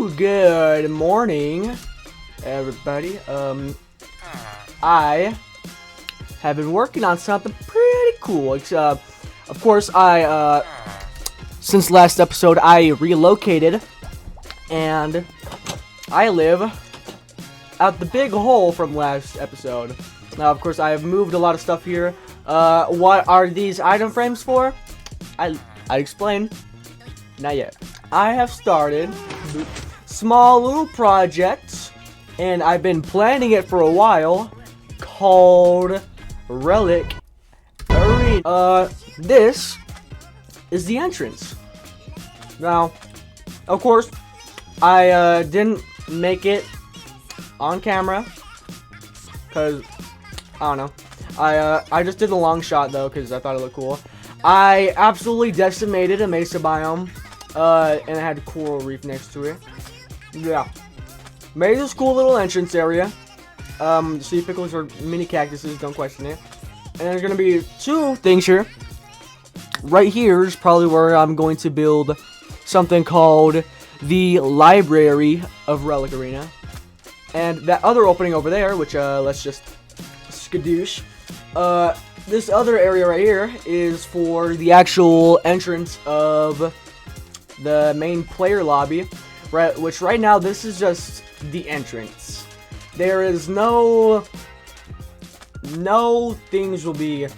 Good morning, everybody. I have been working on something pretty cool. Of course, since last episode, I relocated, and I live out the big hole from last episode. Now, of course, I have moved a lot of stuff here. What are these item frames for? I explain. Not yet. I have started small little projects, and I've been planning it for a while, called RELIC Arena. This is the entrance. Now, of course, I didn't make it on camera, cause I don't know. I just did the long shot though, cause I thought it looked cool. I absolutely decimated a mesa biome, and it had a coral reef next to it. Yeah, made this cool little entrance area. Sea pickles are mini cactuses, don't question it. And there's gonna be two things here. Right here is probably where I'm going to build something called the Library of Relic Arena. And that other opening over there, which let's just skadoosh. This other area right here is for the actual entrance of the main player lobby, right? Which right now this is just the entrance. There is no things will be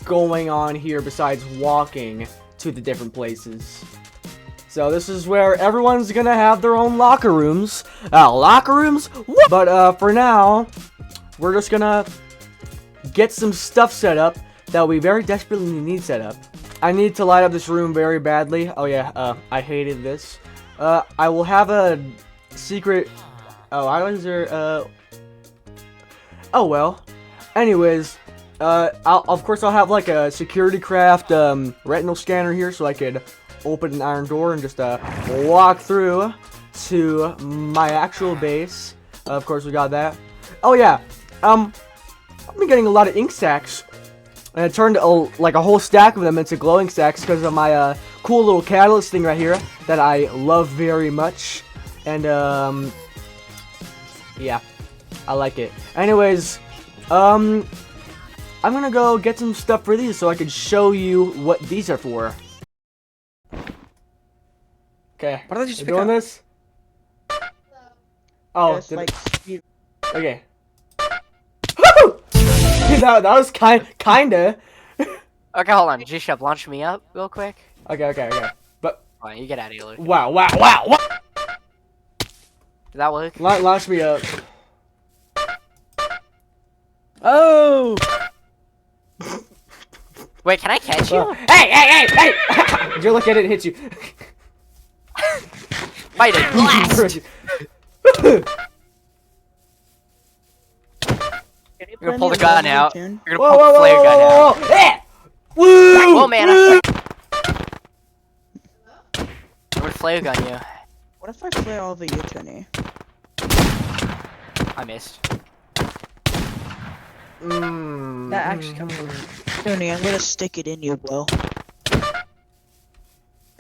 going on here besides walking to the different places. So this is where everyone's gonna have their own locker rooms. Locker rooms? What? But for now, we're just gonna get some stuff set up that we very desperately need set up. I need to light up this room very badly. Oh yeah, I hated this. I will have a secret. Oh, islands are. Oh well. Anyways, of course I'll have like a security craft retinal scanner here, so I could open an iron door and just walk through to my actual base. Of course we got that. Oh yeah. I've been getting a lot of ink sacks, and I turned like a whole stack of them into glowing sacks because of my cool little catalyst thing right here that I love very much. And yeah, I like it. Anyways, I'm gonna go get some stuff for these so I can show you what these are for. Okay, Why don't they just you pick doing up? this? Oh, Yes, like, okay. that was kinda. Okay, hold on. G-Shep, launch me up real quick. Okay. But Fine, you get out of here, Luke. wow. Did that work? Launch me up. oh! Wait, can I catch you? Hey! Did you look at it and hit you? Fight it, blast! You're gonna pull the gun out. You're gonna pull the flare gun out. Woo! Whoa, man! I'm gonna flare gun you. What if I flare all over you, Tony? I missed. That actually comes from Tony, I'm gonna stick it in you, bro.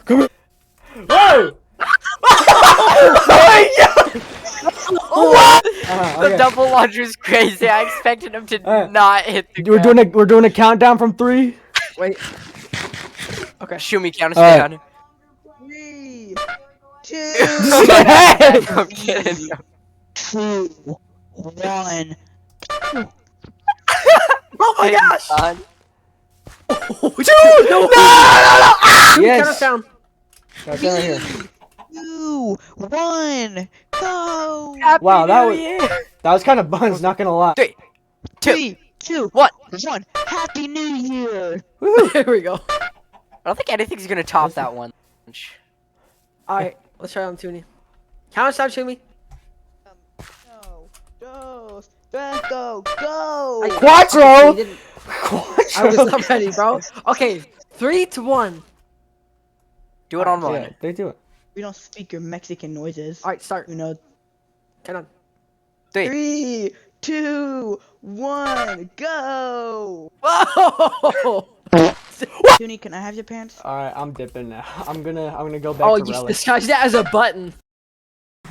Come here! Whoa! What? The double launch was crazy. I expected him to not hit the ground. We're doing a countdown from 3. Wait. Okay. Shoot me, count us down. 3, 2, I'm kidding. 2, 1. Oh my gosh! Dude! No! Yes! Count us down. Count down right here. 2, 1, go! Happy Wow, New that was kind of buns, not gonna lie. 3, 2, 3, 2, 1. 1. Happy New Year! Woohoo! There we go. I don't think anything's gonna top that one. Alright, let's try on Toonie. Count us down, Toonie. Go! Quattro! I Quattro! was not ready, bro. Okay, 3 to 1. Do it on one. Yeah, they do it. We don't speak your Mexican noises. Alright, start. You know. Count on. 3, 2, 1, go! Whoa! Toonie, can I have your pants? Alright, I'm dipping now. I'm gonna go back Oh, to you Relic. disguised that as a button.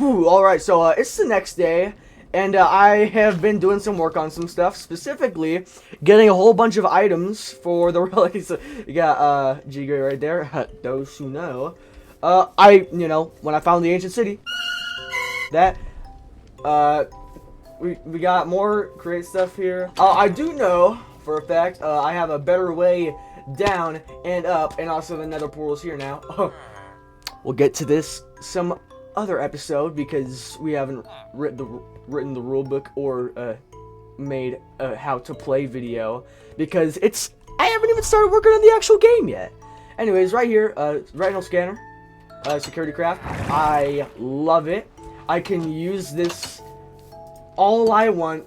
Alright, so it's the next day, and I have been doing some work on some stuff, specifically getting a whole bunch of items for the relics. You got G-Gray right there, those who know. When I found the ancient city, that, we got more great stuff here. I do know, for a fact, I have a better way down and up, and also the nether portal's here now. We'll get to this some other episode because we haven't written the rule book or made a how to play video because I haven't even started working on the actual game yet. Anyways, right here, retinal scanner, security craft. I love it. I can use this all I want,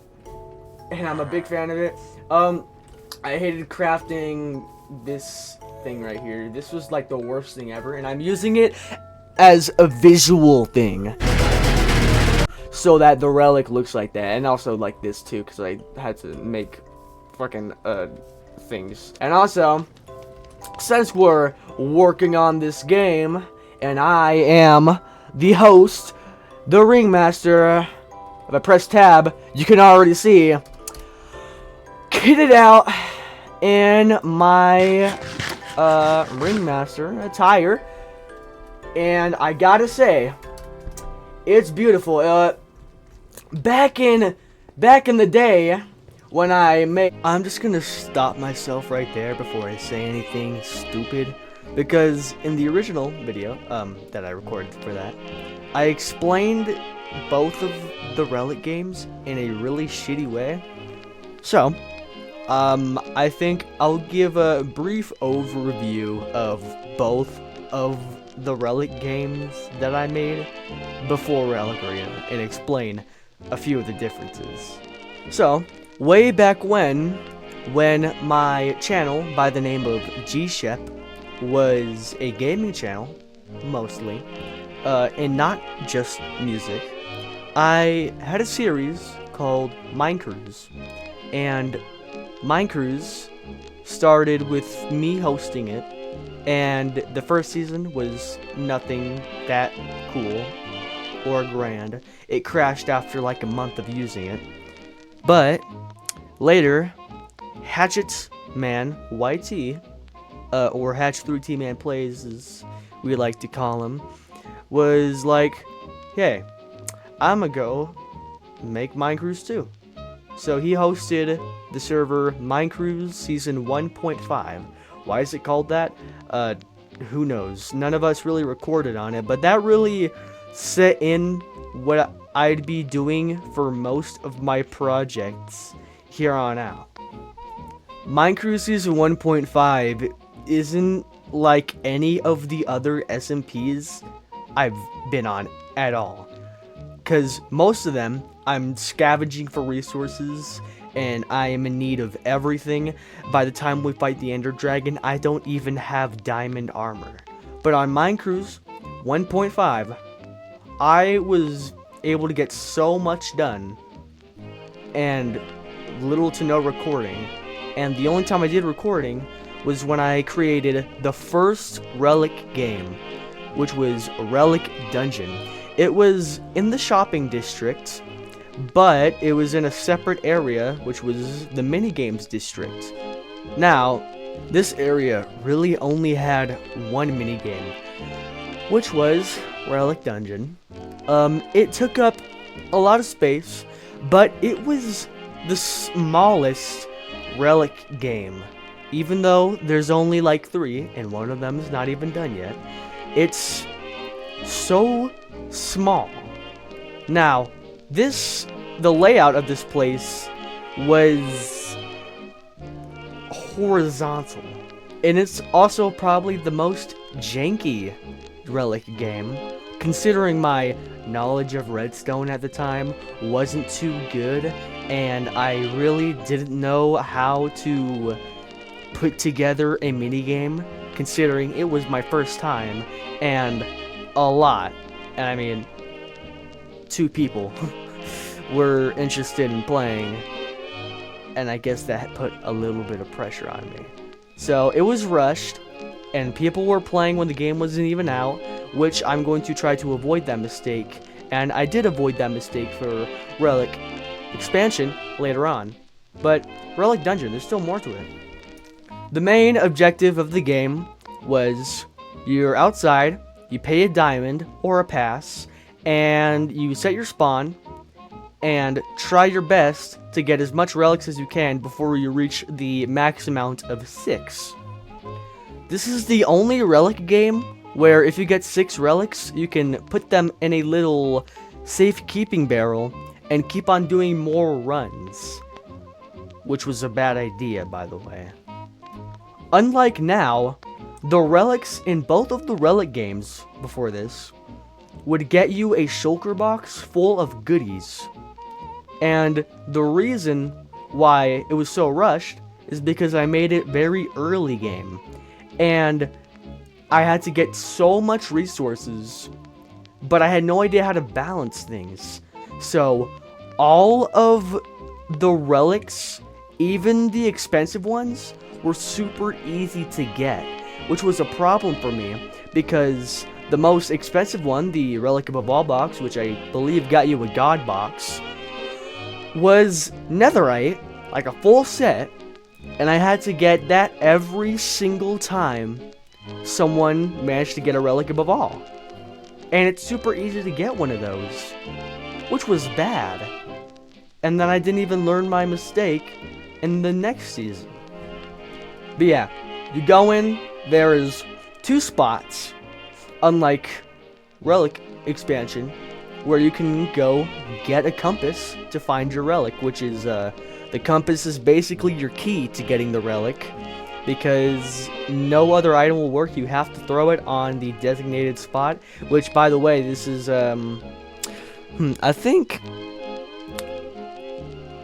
and I'm a big fan of it. I hated crafting this thing right here. This was like the worst thing ever, and I'm using it as a visual thing so that the relic looks like that, and also like this too because I had to make fucking things. And also, since we're working on this game and I am the host, the ringmaster, if I press tab you can already see kitted out in my ringmaster attire, and I gotta say it's beautiful. Back in the day when I'm just gonna stop myself right there before I say anything stupid, because in the original video that I recorded for that, I explained both of the Relic games in a really shitty way. So I think I'll give a brief overview of both of the Relic games that I made before Relic Arena and explain a few of the differences. So, way back when my channel by the name of GShep was a gaming channel, mostly, and not just music, I had a series called Minecrews, and Minecrews started with me hosting it, and the first season was nothing that cool or grand. It crashed after like a month of using it. But later, Hatchet Man YT, or Hatch3T Man Plays as we like to call him, was like, hey, I'ma go make Minecrews too. So he hosted the server Minecrews Season 1.5. Why is it called that? Who knows? None of us really recorded on it, but that really set in what I'd be doing for most of my projects here on out. Minecrews Season 1.5 isn't like any of the other SMPs I've been on at all, because most of them I'm scavenging for resources and I am in need of everything. By the time we fight the Ender Dragon, I don't even have diamond armor. But on Minecrews 1.5, I was able to get so much done and little to no recording. And the only time I did recording was when I created the first Relic game, which was Relic Dungeon. It was in the shopping district, but it was in a separate area, which was the minigames district. Now, this area really only had one minigame, which was Relic Dungeon. It took up a lot of space, but it was the smallest Relic game. Even though there's only like 3, and one of them is not even done yet, it's so small. Now, the layout of this place was horizontal, and it's also probably the most janky Relic game, considering my knowledge of redstone at the time wasn't too good, and I really didn't know how to put together a minigame, considering it was my first time, and I mean 2 people were interested in playing, and I guess that put a little bit of pressure on me. So it was rushed, and people were playing when the game wasn't even out, which I'm going to try to avoid that mistake and I did avoid that mistake for Relic expansion later on. But Relic Dungeon, there's still more to it. The main objective of the game was you're outside, you pay a diamond or a pass, and you set your spawn, and try your best to get as much relics as you can before you reach the max amount of 6. This is the only relic game where if you get 6 relics, you can put them in a little safekeeping barrel and keep on doing more runs. Which was a bad idea, by the way. Unlike now, the relics in both of the relic games before this would get you a shulker box full of goodies. And the reason why it was so rushed is because I made it very early game. And I had to get so much resources, but I had no idea how to balance things. So all of the relics, even the expensive ones, were super easy to get, which was a problem for me because the most expensive one, the Relic Above All box, which I believe got you a God box, was netherite, like a full set, and I had to get that every single time someone managed to get a Relic Above All. And it's super easy to get one of those, which was bad. And then I didn't even learn my mistake in the next season. But yeah, you go in, there is 2 spots, unlike Relic expansion, where you can go get a compass to find your relic, which is, the compass is basically your key to getting the relic, because no other item will work. You have to throw it on the designated spot, which, by the way, this is, I think,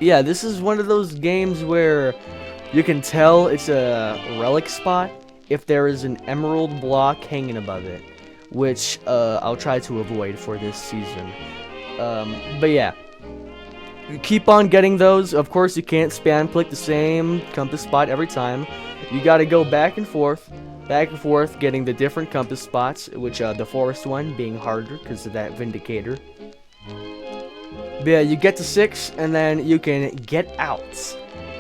yeah, this is one of those games where you can tell it's a relic spot if there is an emerald block hanging above it, which I'll try to avoid for this season. But yeah, you keep on getting those. Of course, you can't spam click the same compass spot every time. You gotta go back and forth, getting the different compass spots, which the forest one being harder because of that Vindicator. But yeah, you get to 6, and then you can get out.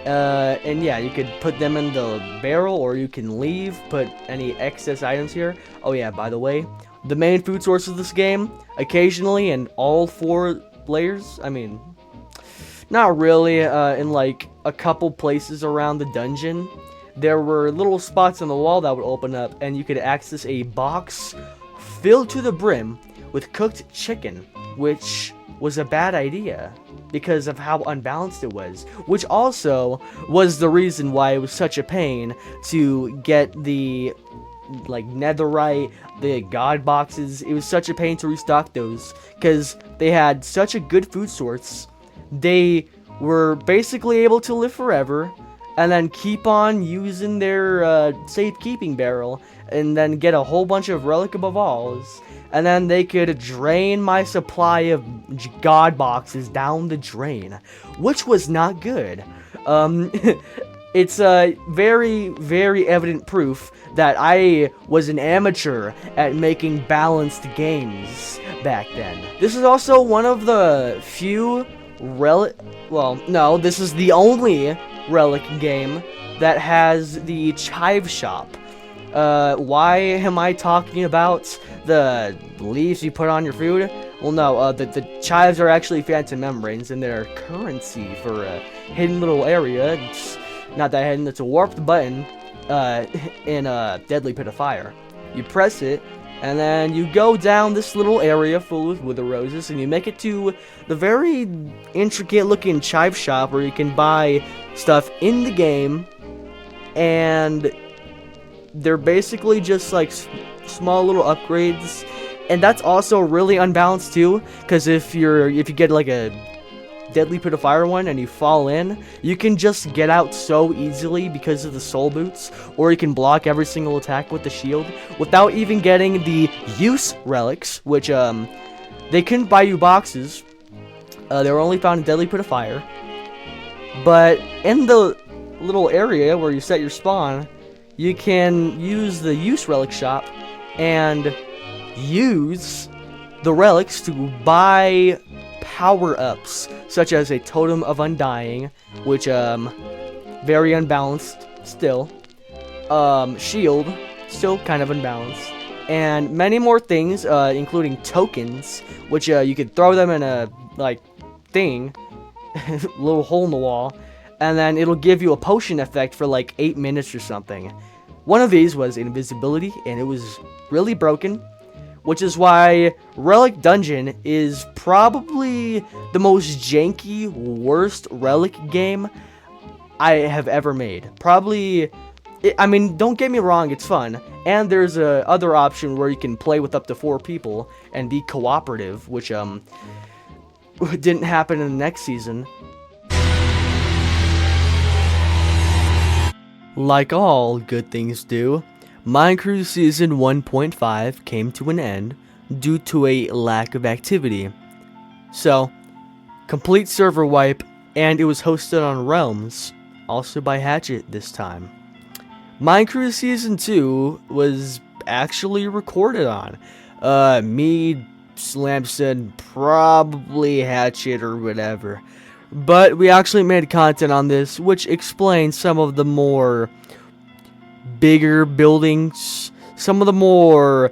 And yeah, you could put them in the barrel, or you can leave, put any excess items here. Oh yeah, by the way, the main food source of this game, occasionally in all 4 layers, I mean, not really, in like a couple places around the dungeon, there were little spots on the wall that would open up, and you could access a box filled to the brim with cooked chicken, which was a bad idea because of how unbalanced it was, which also was the reason why it was such a pain to get the like netherite, the god boxes. It was such a pain to restock those because they had such a good food source. They were basically able to live forever and then keep on using their safekeeping barrel and then get a whole bunch of Relic Above Alls. And then they could drain my supply of god boxes down the drain, which was not good. It's a very, very evident proof that I was an amateur at making balanced games back then. This is also one of the few this is the only Relic game that has the chive shop. Why am I talking about the leaves you put on your food? Well, no, the chives are actually phantom membranes, and they're currency for a hidden little area. It's not that hidden, it's a warped button in a deadly pit of fire. You press it, and then you go down this little area full of wither roses, and you make it to the very intricate looking chive shop where you can buy stuff in the game, and they're basically just like small little upgrades, and that's also really unbalanced too, because if you get like a deadly pit of fire one and you fall in, you can just get out so easily because of the soul boots, or you can block every single attack with the shield without even getting the use relics, which they couldn't buy you boxes. They were only found in deadly pit of fire, but in the little area where you set your spawn, you can use the use relic shop and use the relics to buy power-ups, such as a Totem of Undying, which, very unbalanced still. Shield, still kind of unbalanced. And many more things, including tokens, which, you could throw them in a, like, thing, little hole in the wall, and then it'll give you a potion effect for, like, 8 minutes or something. One of these was invisibility, and it was really broken, which is why Relic Dungeon is probably the most janky, worst Relic game I have ever made. Probably, I mean, don't get me wrong, it's fun. And there's a other option where you can play with up to 4 people and be cooperative, which didn't happen in the next season. Like all good things do, Minecrews Season 1.5 came to an end due to a lack of activity. So, complete server wipe, and it was hosted on Realms, also by Hatchet this time. Minecrews Season 2 was actually recorded on. Me, Slamson, probably Hatchet or whatever. But we actually made content on this, which explains some of the more bigger buildings, some of the more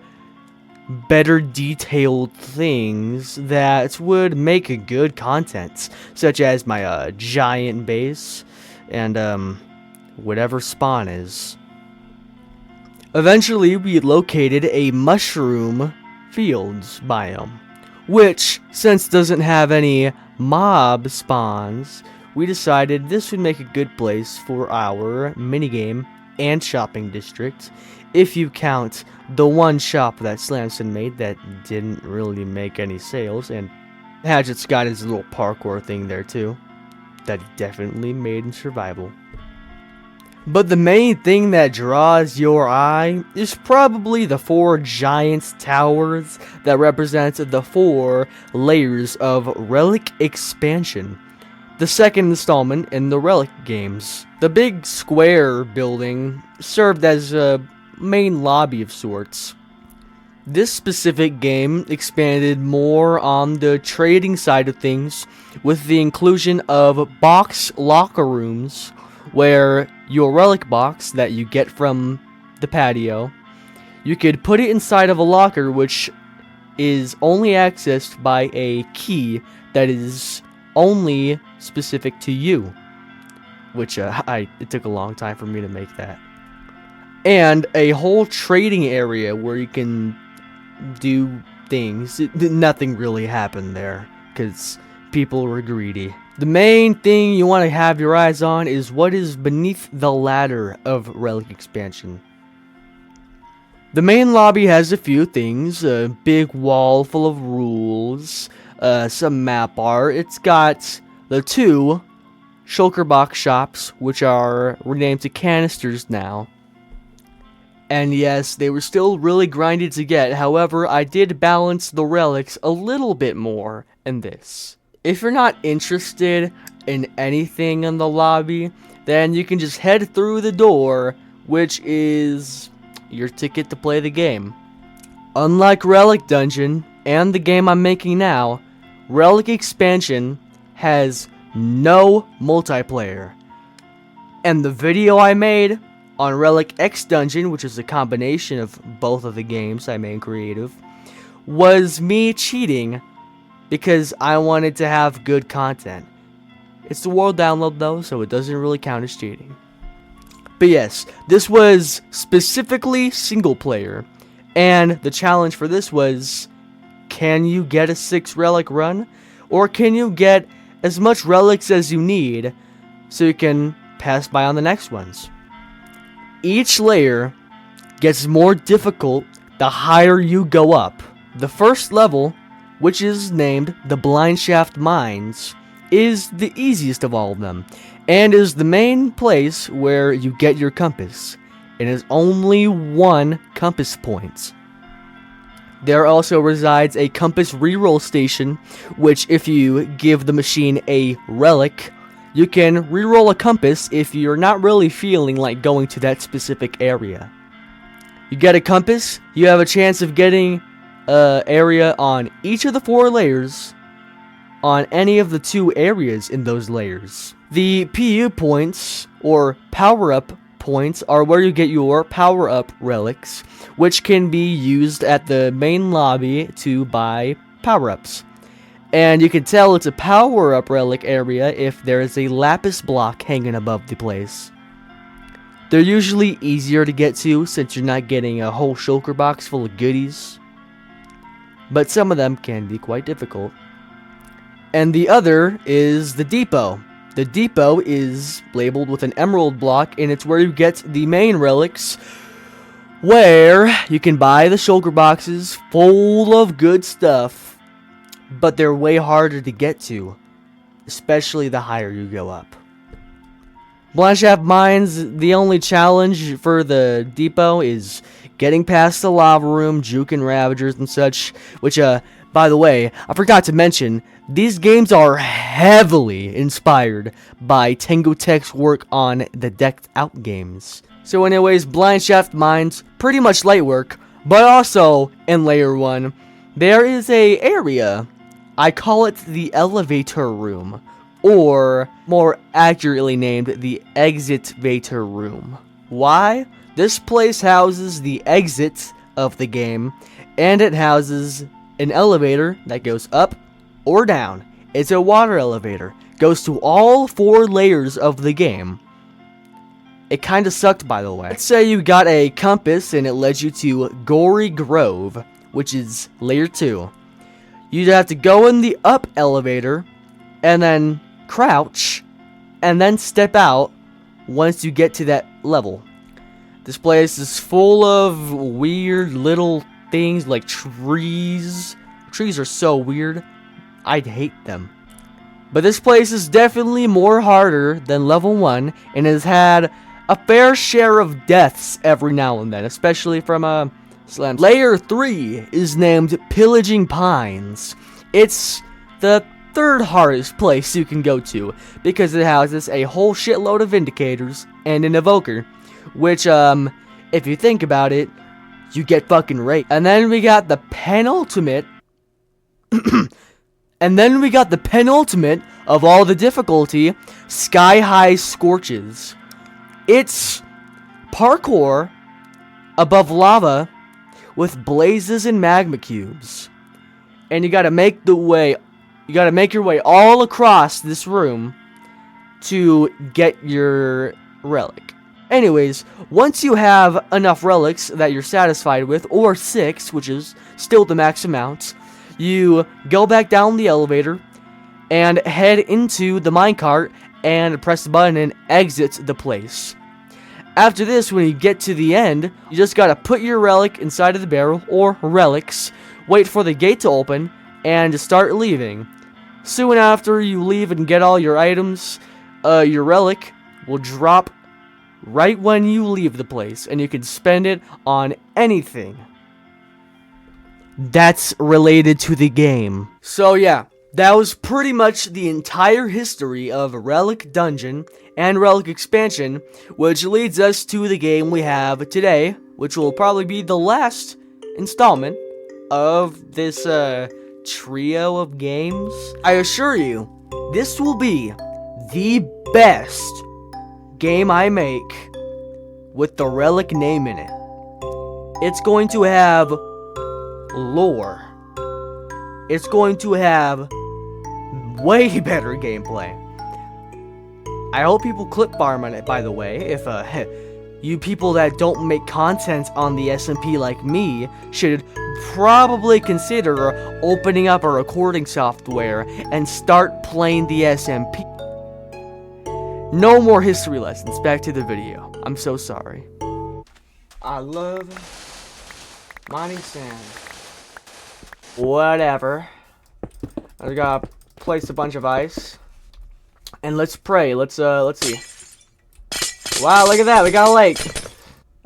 better detailed things that would make a good content, such as my giant base and whatever spawn is. Eventually, we located a mushroom fields biome, which, since doesn't have any mob spawns, we decided this would make a good place for our minigame and shopping district, if you count the one shop that Slamson made that didn't really make any sales, and Hatchet's got his little parkour thing there too, that he definitely made in survival. But the main thing that draws your eye is probably the 4 giant towers that represent the 4 layers of Relic expansion, the second installment in the Relic games. The big square building served as a main lobby of sorts. This specific game expanded more on the trading side of things with the inclusion of box locker rooms, where your relic box that you get from the patio, you could put it inside of a locker which is only accessed by a key that is only specific to you, which it took a long time for me to make that. And a whole trading area where you can do things. Nothing really happened there because people were greedy. The main thing you want to have your eyes on is what is beneath the ladder of Relic expansion. The main lobby has a few things, a big wall full of rules, some map art. It's got the 2 shulker box shops, which are renamed to canisters now. And yes, they were still really grindy to get, however, I did balance the relics a little bit more in this. If you're not interested in anything in the lobby, then you can just head through the door, which is your ticket to play the game. Unlike Relic Dungeon and the game I'm making now, Relic Expansion has no multiplayer. And the video I made on Relic X Dungeon, which is a combination of both of the games I made creative, was me cheating because I wanted to have good content. It's the world download though, so it doesn't really count as cheating. But yes, this was specifically single player, and the challenge for this was, can you get a 6 relic run? Or can you get as much relics as you need so you can pass by on the next ones? Each layer gets more difficult the higher you go up. The first level, which is named the Blind Shaft Mines, is the easiest of all of them, and is the main place where you get your compass. It is only 1 compass point. There also resides a compass reroll station, which if you give the machine a relic, you can reroll a compass if you're not really feeling like going to that specific area. You get a compass, you have a chance of getting area on each of the 4 layers on any of the 2 areas in those layers. The PU points, or power-up points, are where you get your power-up relics, which can be used at the main lobby to buy power-ups. And you can tell it's a power-up relic area if there is a lapis block hanging above the place. They're usually easier to get to since you're not getting a whole shulker box full of goodies, but some of them can be quite difficult. And the other is the depot. The depot is labeled with an emerald block, and it's where you get the main relics, where you can buy the shulker boxes full of good stuff, but they're way harder to get to, especially the higher you go up. Blanchshaft Mines, the only challenge for the depot is getting past the lava room, juking ravagers and such, which, by the way, I forgot to mention, these games are heavily inspired by Tango Tech's work on the Decked Out games. So anyways, Blanchshaft Mines, pretty much light work, but also in Layer 1, there is a area, I call it the elevator room, or more accurately named the exit-vator room. Why? This place houses the exit of the game, and it houses an elevator that goes up or down. It's a water elevator. Goes to all 4 layers of the game. It kinda sucked, by the way. Let's say you got a compass and it led you to Gory Grove, which is layer 2. You'd have to go in the up elevator, and then crouch, and then step out once you get to that level. This place is full of weird little things like trees. Trees are so weird. I'd hate them. But this place is definitely more harder than level 1, and has had a fair share of deaths every now and then, especially from Slam. Layer 3 is named Pillaging Pines. It's the 3rd hardest place you can go to, because it houses a whole shitload of Vindicators and an Evoker, which, if you think about it, you get fucking raped. And then we got the penultimate of all the difficulty, Sky High Scorches. It's parkour above lava with blazes and magma cubes. And you gotta make your way all across this room to get your relic. Anyways, once you have enough relics that you're satisfied with, or 6, which is still the max amount, you go back down the elevator and head into the minecart and press the button and exit the place. After this, when you get to the end, you just gotta put your relic inside of the barrel, or relics, wait for the gate to open, and start leaving. Soon after you leave and get all your items, your relic will drop right when you leave the place, and you can spend it on anything that's related to the game. So yeah, that was pretty much the entire history of Relic Dungeon and Relic Expansion, which leads us to the game we have today, which will probably be the last installment of this trio of games. I assure you, this will be the best game I make with the Relic name in it. It's going to have lore. It's going to have way better gameplay. I hope people clip farm on it, by the way. If you people that don't make content on the SMP like me should probably consider opening up a recording software and start playing the SMP. No more history lessons. Back to the video. I'm so sorry. I love mining sand. Whatever. I gotta place a bunch of ice. And let's pray. Let's see. Wow, look at that. We got a lake.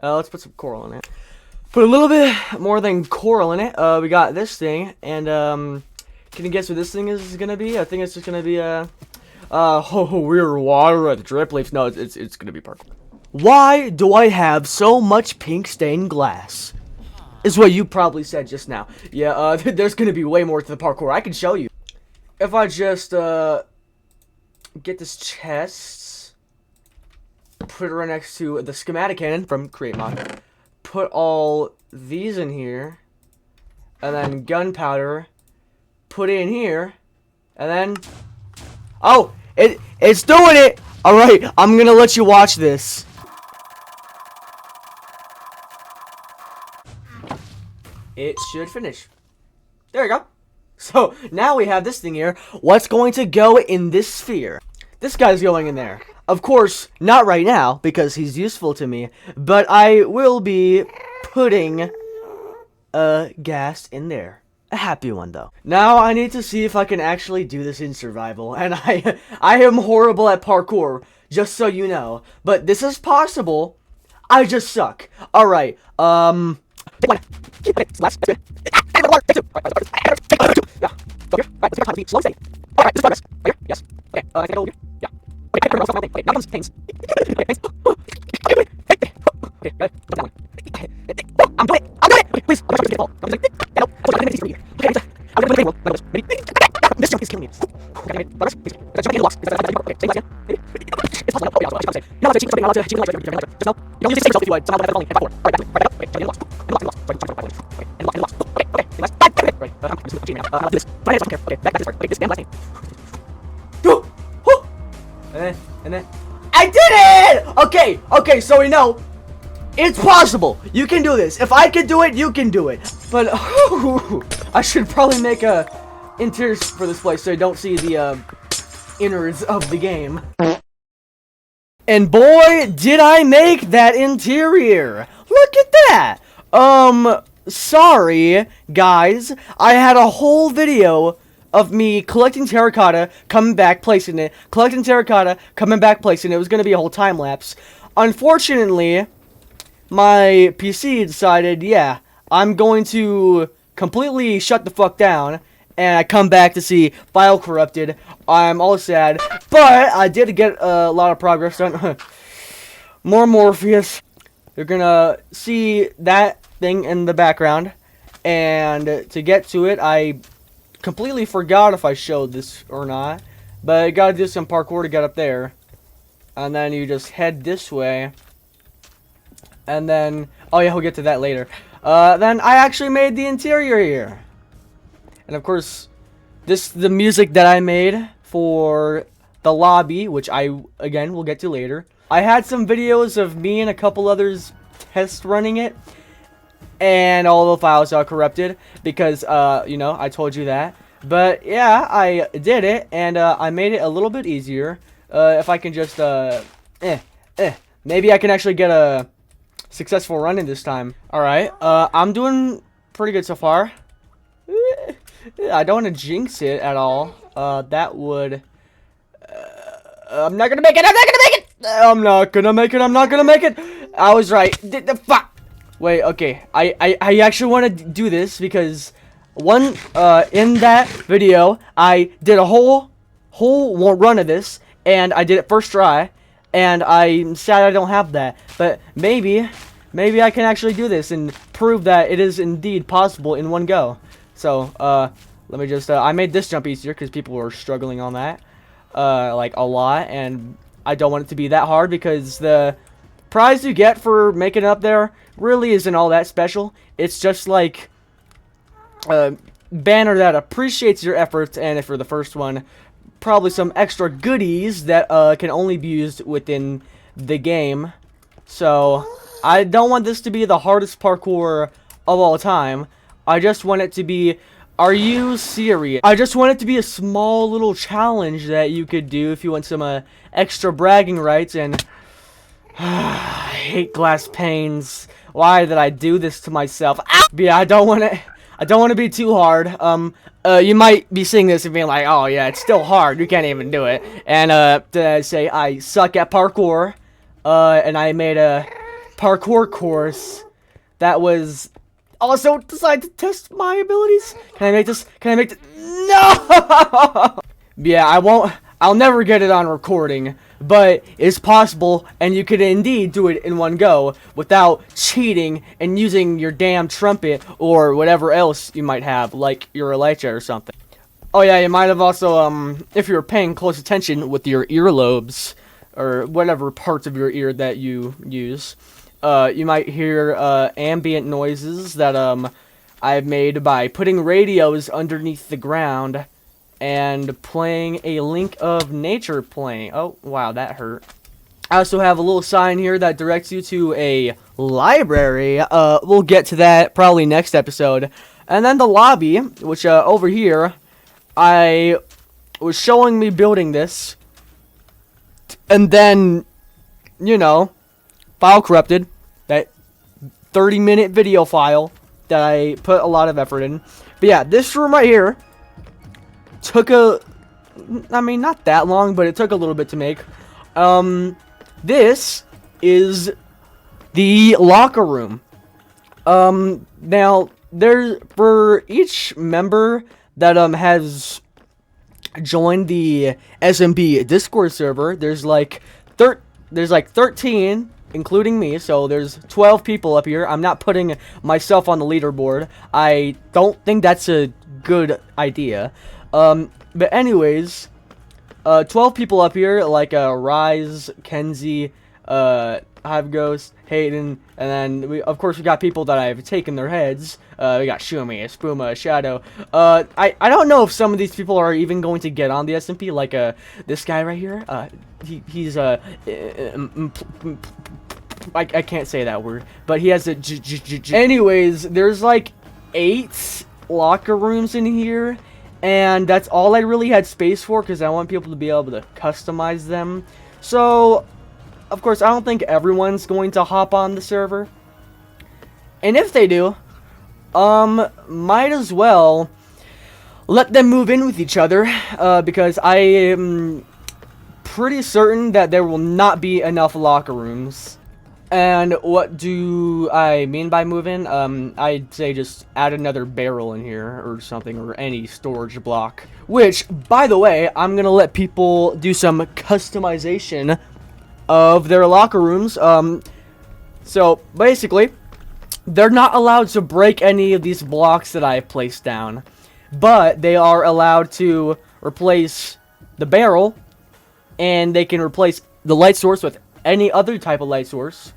Let's put some coral in it. Put a little bit more than coral in it. We got this thing. And, can you guess what this thing is gonna be? I think it's just gonna be, we're water at the drip leaves. No, it's gonna be purple. Why do I have so much pink stained glass? is what you probably said just now. Yeah, there's gonna be way more to the parkour. I can show you. If I just, get this chest, put it right next to the schematic cannon from Create Mod, put all these in here, and then gunpowder, put it in here, and then, oh, it's doing it! Alright, I'm gonna let you watch this. It should finish. There you go. So, now we have this thing here. What's going to go in this sphere? This guy's going in there. Of course, not right now, because he's useful to me. But I will be putting a gas in there. A happy one, though. Now, I need to see if I can actually do this in survival. And I am horrible at parkour, just so you know. But this is possible. I just suck. Alright, and then I did it! Okay, so we know it's possible. You can do this. If I can do it, you can do it. But I should probably make a interiors for this place so I don't see the innards of the game. And boy, did I make that interior. Look at that. Sorry, guys. I had a whole video of me collecting terracotta, coming back, placing it, collecting terracotta, coming back, placing it. It was going to be a whole time lapse. Unfortunately, my PC decided, yeah, I'm going to completely shut the fuck down, and I come back to see file corrupted. I'm all sad, but I did get a lot of progress done. More Morpheus. You're gonna see that thing in the background, and to get to it, I completely forgot if I showed this or not, but you gotta do some parkour to get up there. And then you just head this way, and then, oh yeah, we'll get to that later. Then I actually made the interior here. And of course, the music that I made for the lobby, which I, again, will get to later. I had some videos of me and a couple others test running it, and all the files are corrupted because, you know, I told you that. But yeah, I did it, and I made it a little bit easier. If I can just, maybe I can actually get a successful run in this time. Alright, I'm doing pretty good so far. I don't want to jinx it at all. That would... I'm not gonna make it! I'm not gonna make it! I'm not gonna make it! I'm not gonna make it! I was right. The fuck! Wait, okay. I actually want to do this because in that video, I did a whole run of this, and I did it first try, and I'm sad I don't have that. But maybe I can actually do this and prove that it is indeed possible in one go. So, let me just, I made this jump easier because people were struggling on that, like, a lot, and I don't want it to be that hard because the prize you get for making it up there really isn't all that special. It's just like a banner that appreciates your efforts, and if you're the first one, probably some extra goodies that can only be used within the game. So, I don't want this to be the hardest parkour of all time. I just want it to be, are you serious? I just want it to be a small little challenge that you could do if you want some extra bragging rights. And I hate glass panes. Why did I do this to myself? Ow! Yeah, I don't want to be too hard. You might be seeing this and being like, oh yeah, it's still hard. You can't even do it. And to say I suck at parkour. And I made a parkour course that was also designed to test my abilities. Can I make this? Can I make this? No! Yeah, I'll never get it on recording, but it's possible, and you could indeed do it in one go without cheating and using your damn trumpet or whatever else you might have, like your elytra or something. Oh yeah, you might have also, if you were paying close attention with your earlobes, or whatever parts of your ear that you use, you might hear ambient noises that I've made by putting radios underneath the ground and playing a Link of Nature playing. Oh, wow, that hurt. I also have a little sign here that directs you to a library. We'll get to that probably next episode. And then the lobby, which over here, I was showing me building this. And then, you know, file corrupted. That 30-minute video file that I put a lot of effort in. But yeah, this room right here took I mean, not that long, but it took a little bit to make. This is the locker room. Now, for each member that has joined the SMP Discord server, there's like 13, including me, so there's 12 people up here. I'm not putting myself on the leaderboard. I don't think that's a good idea. But anyways, 12 people up here, like Rise, Kenzie, Hive Ghost, Hayden, and then of course we got people that I've taken their heads. We got Shumi, Spuma, Shadow. I don't know if some of these people are even going to get on the SMP, like this guy right here. He's I can't say that word, but he has a Anyways, there's like 8 locker rooms in here. And that's all I really had space for, because I want people to be able to customize them. So, of course, I don't think everyone's going to hop on the server. And if they do, might as well let them move in with each other. Because I am pretty certain that there will not be enough locker rooms. And what do I mean by move in? I'd say just add another barrel in here or something, or any storage block. Which, by the way, I'm gonna let people do some customization of their locker rooms. So, basically, they're not allowed to break any of these blocks that I've placed down. But they are allowed to replace the barrel, and they can replace the light source with any other type of light source.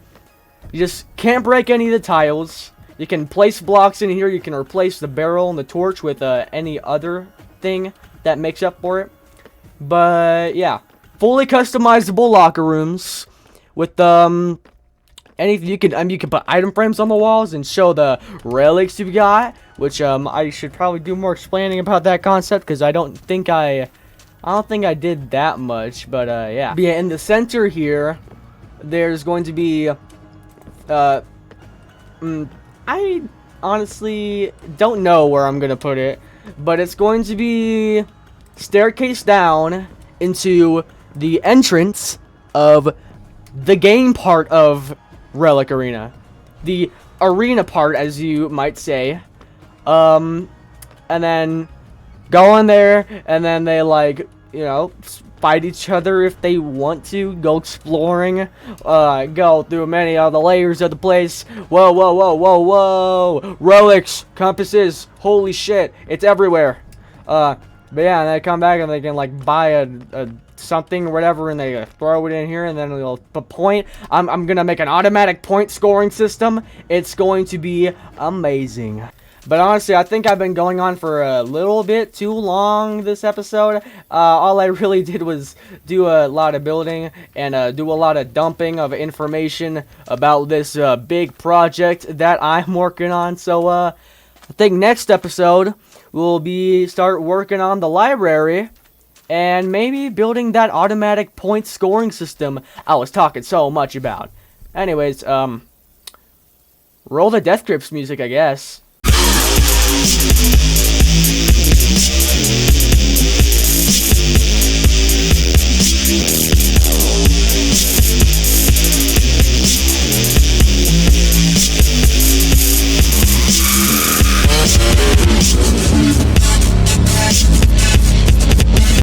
You just can't break any of the tiles. You can place blocks in here. You can replace the barrel and the torch with any other thing that makes up for it. But yeah, fully customizable locker rooms with anything. You can put item frames on the walls and show the relics you've got. Which I should probably do more explaining about that concept, because I don't think I did that much. But yeah. But yeah, in the center here, there's going to be I honestly don't know where I'm gonna put it, but it's going to be staircase down into the entrance of the game part of Relic Arena, the arena part, as you might say. And then go in there, and then they, like, you know, fight each other if they want to, go exploring, go through many of the layers of the place. Whoa, whoa, whoa, whoa, whoa, relics, compasses, holy shit, it's everywhere. But yeah, and they come back and they can, like, buy a something or whatever, and they throw it in here, and then they'll point. I'm gonna make an automatic point scoring system. It's going to be amazing. But honestly, I think I've been going on for a little bit too long this episode. All I really did was do a lot of building and do a lot of dumping of information about this big project that I'm working on. So I think next episode we'll start working on the library and maybe building that automatic point scoring system I was talking so much about. Anyways, roll the Death Grips music, I guess.